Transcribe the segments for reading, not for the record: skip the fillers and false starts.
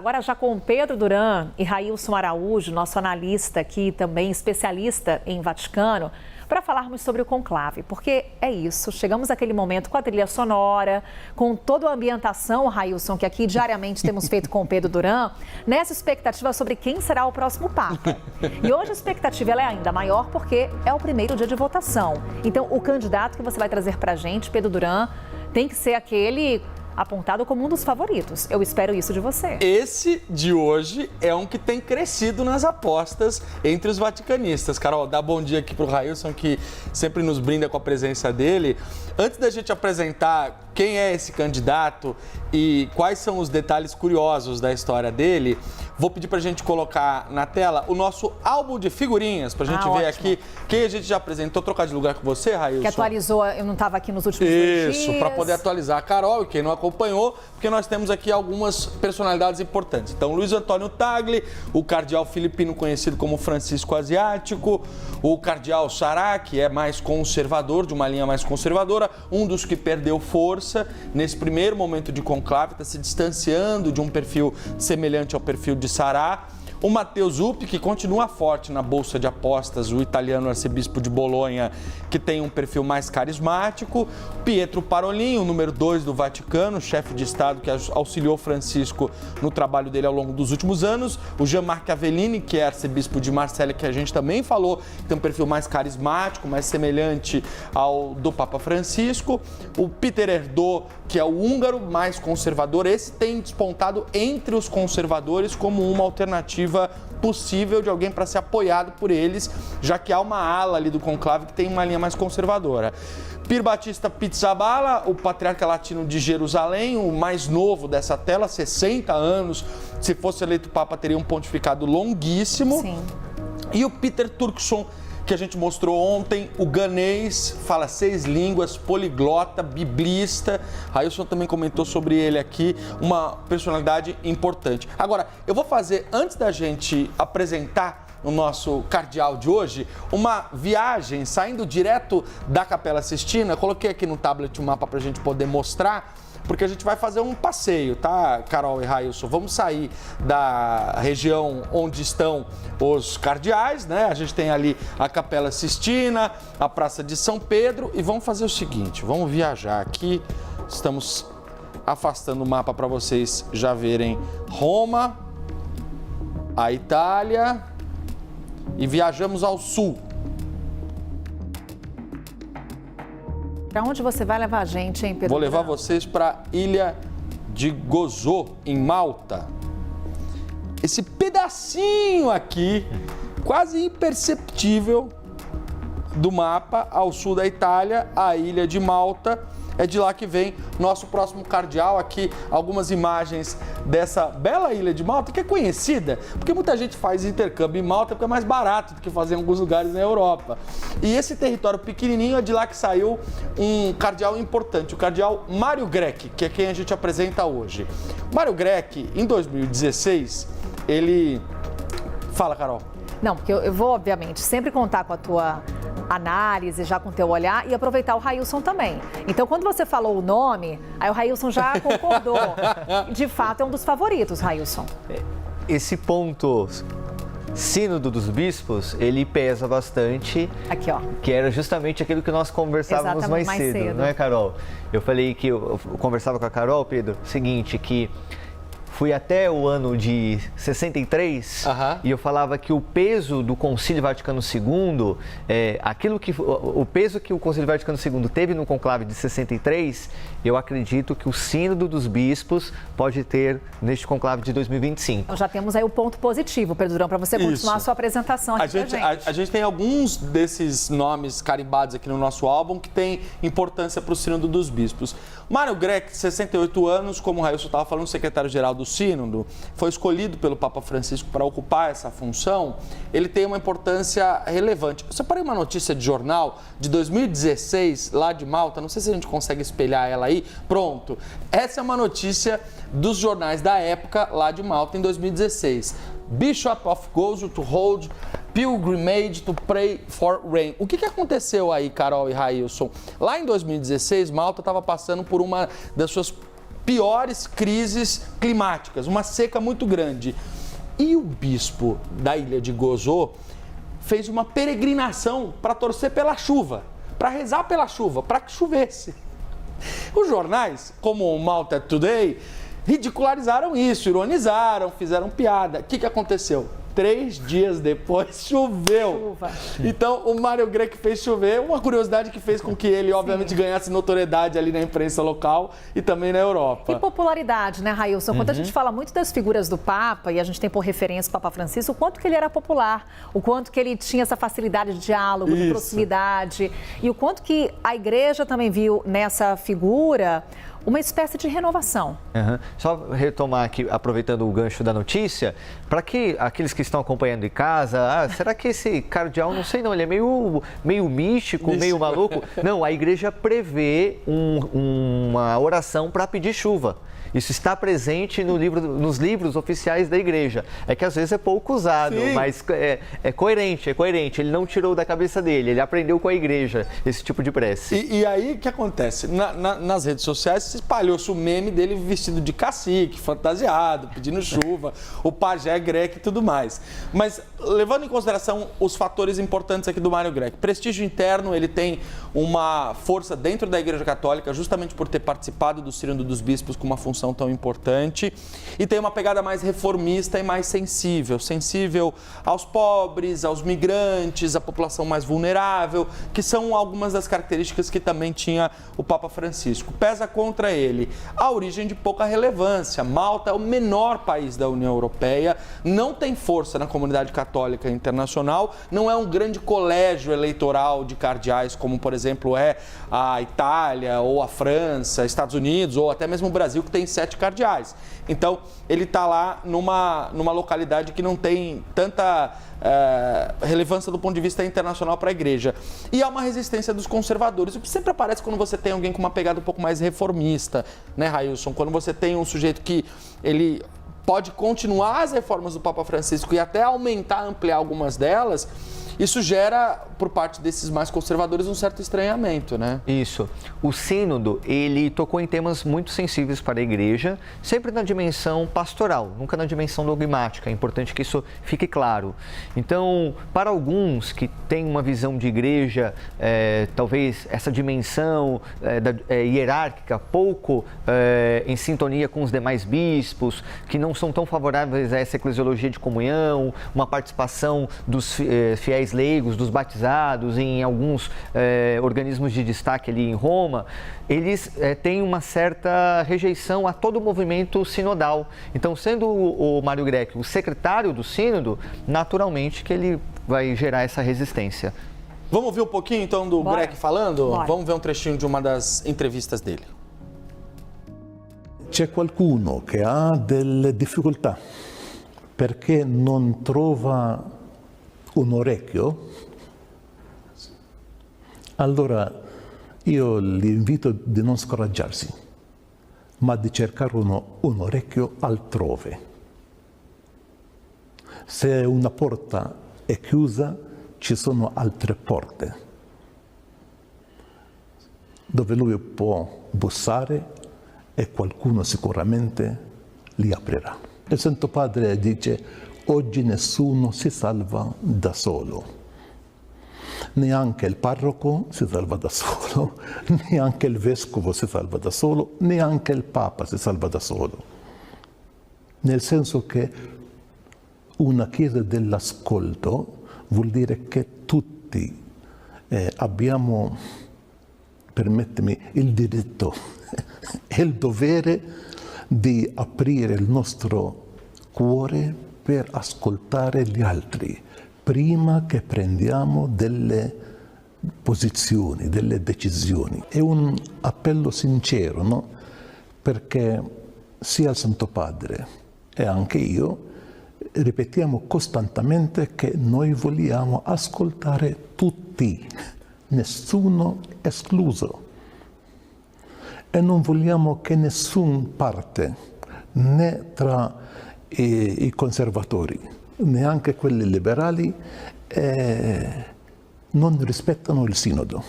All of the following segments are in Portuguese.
Agora já com Pedro Duran e Railson Araújo, nosso analista aqui, também especialista em Vaticano, para falarmos sobre o conclave, porque é isso, chegamos àquele momento com a trilha sonora, com toda a ambientação, Railson, que aqui diariamente temos feito com o Pedro Duran, nessa expectativa sobre quem será o próximo Papa. E hoje a expectativa ela é ainda maior porque é o primeiro dia de votação. Então, o candidato que você vai trazer para a gente, Pedro Duran, tem que ser aquele apontado como um dos favoritos. Eu espero isso de você. Esse de hoje é um que tem crescido nas apostas entre os vaticanistas. Carol, dá bom dia aqui para o Railson, que sempre nos brinda com a presença dele. Antes da gente apresentar quem é esse candidato e quais são os detalhes curiosos da história dele, vou pedir para a gente colocar na tela o nosso álbum de figurinhas, para a gente ver aqui quem a gente já apresentou. Trocar de lugar com você, Railson? Que atualizou, eu não estava aqui nos últimos 2 dias. Isso, para poder atualizar a Carol e quem não acompanhou, porque nós temos aqui algumas personalidades importantes. Então, Luiz Antônio Tagle, o cardeal filipino conhecido como Francisco Asiático, o cardeal Sará, que é mais conservador, de uma linha mais conservadora, um dos que perdeu força nesse primeiro momento de conclave, está se distanciando de um perfil semelhante ao perfil de Sará. O Matteo Zuppi, que continua forte na bolsa de apostas, o italiano arcebispo de Bolonha, que tem um perfil mais carismático. Pietro Parolin, o número 2 do Vaticano, chefe de Estado que auxiliou Francisco no trabalho dele ao longo dos últimos anos. O Jean-Marc Avellini, que é arcebispo de Marselha, que a gente também falou, que tem um perfil mais carismático, mais semelhante ao do Papa Francisco. O Peter Erdő, que é o húngaro mais conservador, esse tem despontado entre os conservadores como uma alternativa possível de alguém para ser apoiado por eles, já que há uma ala ali do conclave que tem uma linha mais conservadora. Pier Battista Pizzaballa, o patriarca latino de Jerusalém, o mais novo dessa tela, 60 anos, se fosse eleito papa teria um pontificado longuíssimo. Sim. E o Peter Turkson, que a gente mostrou ontem, o ganês, fala 6 línguas, poliglota, biblista. Railson também comentou sobre ele aqui, uma personalidade importante. Agora, eu vou fazer, antes da gente apresentar o nosso cardeal de hoje, uma viagem saindo direto da Capela Sistina. Coloquei aqui no tablet um mapa para a gente poder mostrar, porque a gente vai fazer um passeio, tá, Carol e Railson? Vamos sair da região onde estão os cardeais, né? A gente tem ali a Capela Sistina, a Praça de São Pedro, e vamos fazer o seguinte, vamos viajar aqui. Estamos afastando o mapa para vocês já verem Roma, a Itália, e viajamos ao sul. Para onde você vai levar a gente, hein, Pedro? Vou levar vocês para a Ilha de Gozo, em Malta. Esse pedacinho aqui, quase imperceptível do mapa, ao sul da Itália, a Ilha de Malta. É de lá que vem nosso próximo cardeal. Aqui algumas imagens dessa bela ilha de Malta, que é conhecida porque muita gente faz intercâmbio em Malta porque é mais barato do que fazer em alguns lugares na Europa. E esse território pequenininho é de lá que saiu um cardeal importante, o cardeal Mário Grechi, que é quem a gente apresenta hoje. Mário Grechi, em 2016, ele... Fala, Carol. Não, porque eu vou, obviamente, sempre contar com a tua análise, já com o teu olhar, e aproveitar o Railson também. Então, quando você falou o nome, aí o Railson já concordou. De fato, é um dos favoritos, Railson. Esse ponto sínodo dos bispos, ele pesa bastante. Aqui, ó. Que era justamente aquilo que nós conversávamos mais cedo, não é, Carol? Eu falei que eu conversava com a Carol, Pedro, o seguinte, que fui até o ano de 63 e eu falava que o peso do Concílio Vaticano II, o peso que o Concílio Vaticano II teve no conclave de 63, eu acredito que o sínodo dos bispos pode ter neste conclave de 2025. Então já temos aí o ponto positivo, Pedro Duran, para você continuar a sua apresentação aqui pra gente. A gente tem alguns desses nomes carimbados aqui no nosso álbum que tem importância para o sínodo dos bispos. Mário Grechi, 68 anos, como o Railson estava falando, secretário-geral do sínodo, foi escolhido pelo Papa Francisco para ocupar essa função. Ele tem uma importância relevante. Eu separei uma notícia de jornal de 2016, lá de Malta, não sei se a gente consegue espelhar ela aí. Pronto, essa é uma notícia dos jornais da época lá de Malta em 2016. Bishop of Gozo to hold pilgrimage to pray for rain. O que aconteceu aí, Carol e Railson? Lá em 2016, Malta estava passando por uma das suas piores crises climáticas, uma seca muito grande. E o bispo da ilha de Gozo fez uma peregrinação para torcer pela chuva, para rezar pela chuva, para que chovesse. Os jornais, como o Malta Today, ridicularizaram isso, ironizaram, fizeram piada. O que aconteceu? 3 dias depois choveu. Chuva. Então o Mário Grech fez chover, uma curiosidade que fez com que ele, obviamente, ganhasse notoriedade ali na imprensa local e também na Europa. E popularidade, né, Railson? Quando a gente fala muito das figuras do Papa, e a gente tem por referência o Papa Francisco, o quanto que ele era popular, o quanto que ele tinha essa facilidade de diálogo, de proximidade, e o quanto que a igreja também viu nessa figura uma espécie de renovação. Só retomar aqui, aproveitando o gancho da notícia, para que aqueles que estão acompanhando em casa, será que esse cardeal, não sei não, ele é meio místico, meio maluco? Não, a igreja prevê uma oração para pedir chuva. Isso está presente nos livros oficiais da igreja. É que às vezes é pouco usado, mas é coerente. Ele não tirou da cabeça dele, ele aprendeu com a igreja esse tipo de prece. E aí o que acontece? Nas redes sociais se espalhou-se o meme dele vestido de cacique, fantasiado, pedindo chuva, o pajé Grech e tudo mais. Mas levando em consideração os fatores importantes aqui do Mário Grech, prestígio interno, ele tem uma força dentro da Igreja Católica, justamente por ter participado do Sínodo dos Bispos com uma função tão importante, e tem uma pegada mais reformista e mais sensível aos pobres, aos migrantes, à população mais vulnerável, que são algumas das características que também tinha o Papa Francisco. Pesa contra ele a origem de pouca relevância. Malta é o menor país da União Europeia, não tem força na comunidade católica internacional, não é um grande colégio eleitoral de cardeais, como, por exemplo, é a Itália, ou a França, Estados Unidos, ou até mesmo o Brasil, que tem 7 cardeais. Então, ele está lá numa localidade que não tem tanta relevância do ponto de vista internacional para a igreja. E há uma resistência dos conservadores, o que sempre aparece quando você tem alguém com uma pegada um pouco mais reformista, né, Railson? Quando você tem um sujeito que ele pode continuar as reformas do Papa Francisco e até aumentar, ampliar algumas delas, isso gera, por parte desses mais conservadores, um certo estranhamento, né? Isso. O sínodo, ele tocou em temas muito sensíveis para a igreja, sempre na dimensão pastoral, nunca na dimensão dogmática. É importante que isso fique claro. Então, para alguns que têm uma visão de igreja, talvez essa dimensão hierárquica pouco em sintonia com os demais bispos, que não são tão favoráveis a essa eclesiologia de comunhão, uma participação dos fiéis leigos, dos batizados, em alguns organismos de destaque ali em Roma, eles têm uma certa rejeição a todo o movimento sinodal. Então, sendo o Mário Grech o secretário do sínodo, naturalmente que ele vai gerar essa resistência. Vamos ouvir um pouquinho então do Grech falando? Bora. Vamos ver um trechinho de uma das entrevistas dele. C'è qualcuno che ha delle difficoltà perché non trova un orecchio, allora io li invito di non scoraggiarsi, ma di cercare un orecchio altrove. Se una porta è chiusa, ci sono altre porte dove lui può bussare e qualcuno sicuramente li aprirà. Il Santo Padre dice: oggi nessuno si salva da solo, neanche il parroco si salva da solo, neanche il vescovo si salva da solo, neanche il Papa si salva da solo. Nel senso che una chiesa dell'ascolto vuol dire che tutti abbiamo, permettimi, il diritto e il dovere di aprire il nostro cuore per ascoltare gli altri prima che prendiamo delle posizioni, delle decisioni. È un appello sincero, no? Perché sia il Santo Padre e anche io ripetiamo costantemente che noi vogliamo ascoltare tutti, nessuno escluso. E non vogliamo che nessun parte, né tra i conservatori, neanche quelli liberali, non rispettano il sinodo.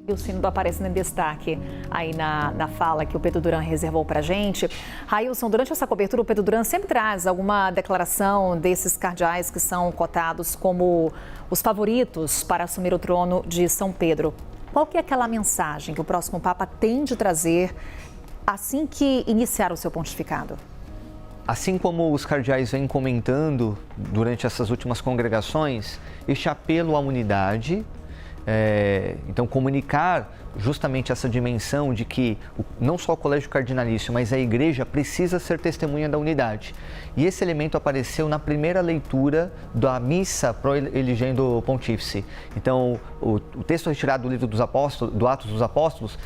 E o sínodo aparece em destaque aí na fala que o Pedro Duran reservou para a gente. Railson, durante essa cobertura, o Pedro Duran sempre traz alguma declaração desses cardeais que são cotados como os favoritos para assumir o trono de São Pedro. Qual que é aquela mensagem que o próximo Papa tem de trazer assim que iniciar o seu pontificado? Assim como os cardeais vêm comentando durante essas últimas congregações, este apelo à unidade, então comunicar justamente essa dimensão de que não só o colégio cardinalício, mas a igreja precisa ser testemunha da unidade. E esse elemento apareceu na primeira leitura da missa pro-eligendo pontífice. Então, o texto retirado do livro dos Apóstolos, do Atos dos Apóstolos,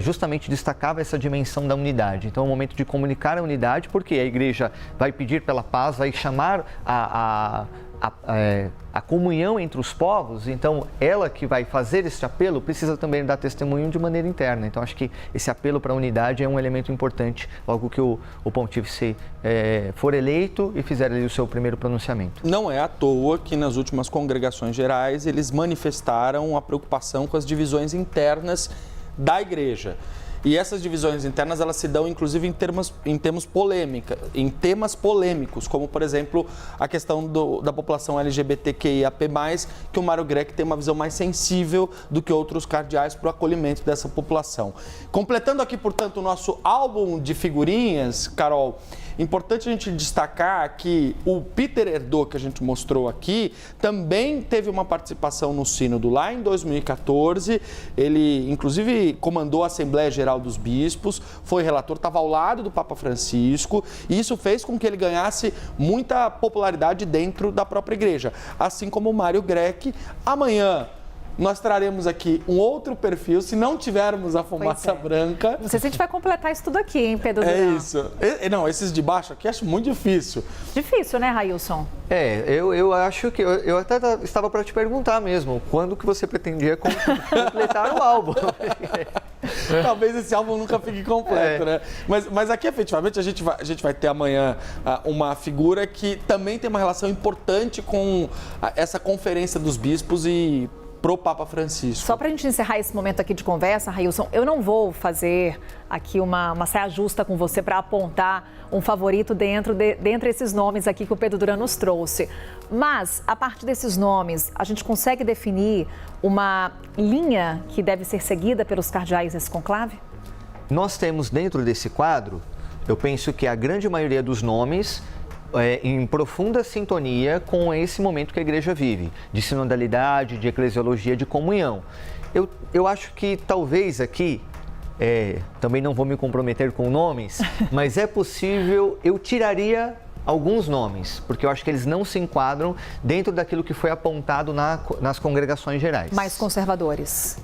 justamente destacava essa dimensão da unidade. Então, é o momento de comunicar a unidade, porque a igreja vai pedir pela paz, vai chamar a comunhão entre os povos, então ela que vai fazer esse apelo precisa também dar testemunho de maneira interna. Então acho que esse apelo para a unidade é um elemento importante, logo que o pontífice for eleito e fizer ali o seu primeiro pronunciamento. Não é à toa que nas últimas congregações gerais eles manifestaram a preocupação com as divisões internas da igreja. E essas divisões internas, elas se dão, inclusive, em temas polêmicos, como, por exemplo, a questão da população LGBTQIAP+, que o Mário Grech tem uma visão mais sensível do que outros cardeais para o acolhimento dessa população. Completando aqui, portanto, o nosso álbum de figurinhas, Carol, importante a gente destacar que o Peter Erdő, que a gente mostrou aqui, também teve uma participação no sínodo lá em 2014. Ele, inclusive, comandou a Assembleia Geral dos Bispos, foi relator, estava ao lado do Papa Francisco, e isso fez com que ele ganhasse muita popularidade dentro da própria igreja. Assim como o Mário Grech. Amanhã nós traremos aqui um outro perfil, se não tivermos a fumaça branca. Não sei se a gente vai completar isso tudo aqui, hein, Pedro Duran? É isso. Não, esses de baixo aqui acho muito difícil. Difícil, né, Railson? Eu acho que... Eu até estava para te perguntar mesmo, quando que você pretendia completar o álbum? Talvez esse álbum nunca fique completo, né? Mas aqui, efetivamente, a gente vai ter amanhã uma figura que também tem uma relação importante com essa conferência dos bispos e pro Papa Francisco. Só para a gente encerrar esse momento aqui de conversa, Railson, eu não vou fazer aqui uma saia justa com você para apontar um favorito dentre esses nomes aqui que o Pedro Duran nos trouxe. Mas, a partir desses nomes, a gente consegue definir uma linha que deve ser seguida pelos cardeais nesse conclave? Nós temos dentro desse quadro, eu penso que a grande maioria dos nomes em profunda sintonia com esse momento que a igreja vive, de sinodalidade, de eclesiologia, de comunhão. Eu acho que talvez aqui, também não vou me comprometer com nomes, mas é possível, eu tiraria alguns nomes, porque eu acho que eles não se enquadram dentro daquilo que foi apontado nas congregações gerais. Mais conservadores.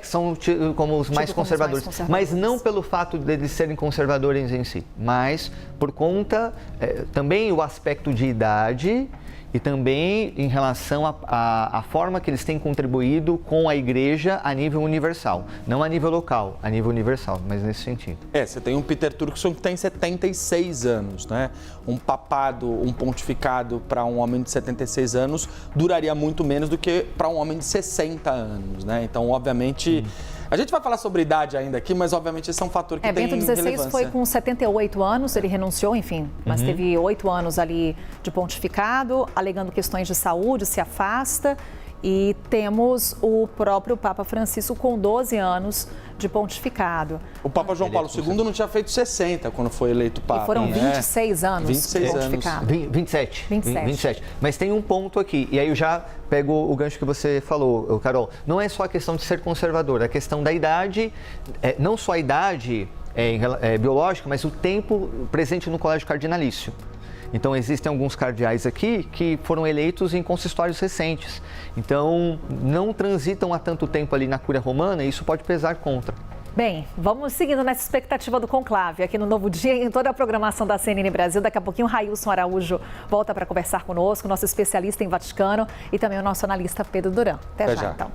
São como os mais conservadores, mas não pelo fato de eles serem conservadores em si, mas por conta também o aspecto de idade e também em relação à forma que eles têm contribuído com a igreja a nível universal, não a nível local, a nível universal, mas nesse sentido. Você tem um Peter Turkson que tem 76 anos, né? Um papado, um pontificado para um homem de 76 anos duraria muito menos do que para um homem de 60 anos, né? Então, obviamente, a gente vai falar sobre idade ainda aqui, mas obviamente esse é um fator que tem Bento XVI relevância. foi com 78 anos, ele renunciou, enfim, mas teve 8 anos ali de pontificado, alegando questões de saúde, se afasta. E temos o próprio Papa Francisco com 12 anos de pontificado. O Papa João Paulo II não tinha feito 60 quando foi eleito Papa. E foram 26 anos 26 de pontificado. 27. Mas tem um ponto aqui, e aí eu já pego o gancho que você falou, Carol. Não é só a questão de ser conservador, é a questão da idade, não só a idade biológica, mas o tempo presente no colégio cardinalício. Então, existem alguns cardeais aqui que foram eleitos em consistórios recentes. Então, não transitam há tanto tempo ali na Cúria Romana e isso pode pesar contra. Bem, vamos seguindo nessa expectativa do conclave aqui no Novo Dia e em toda a programação da CNN Brasil. Daqui a pouquinho o Railson Araújo volta para conversar conosco, nosso especialista em Vaticano e também o nosso analista Pedro Duran. Até já, então.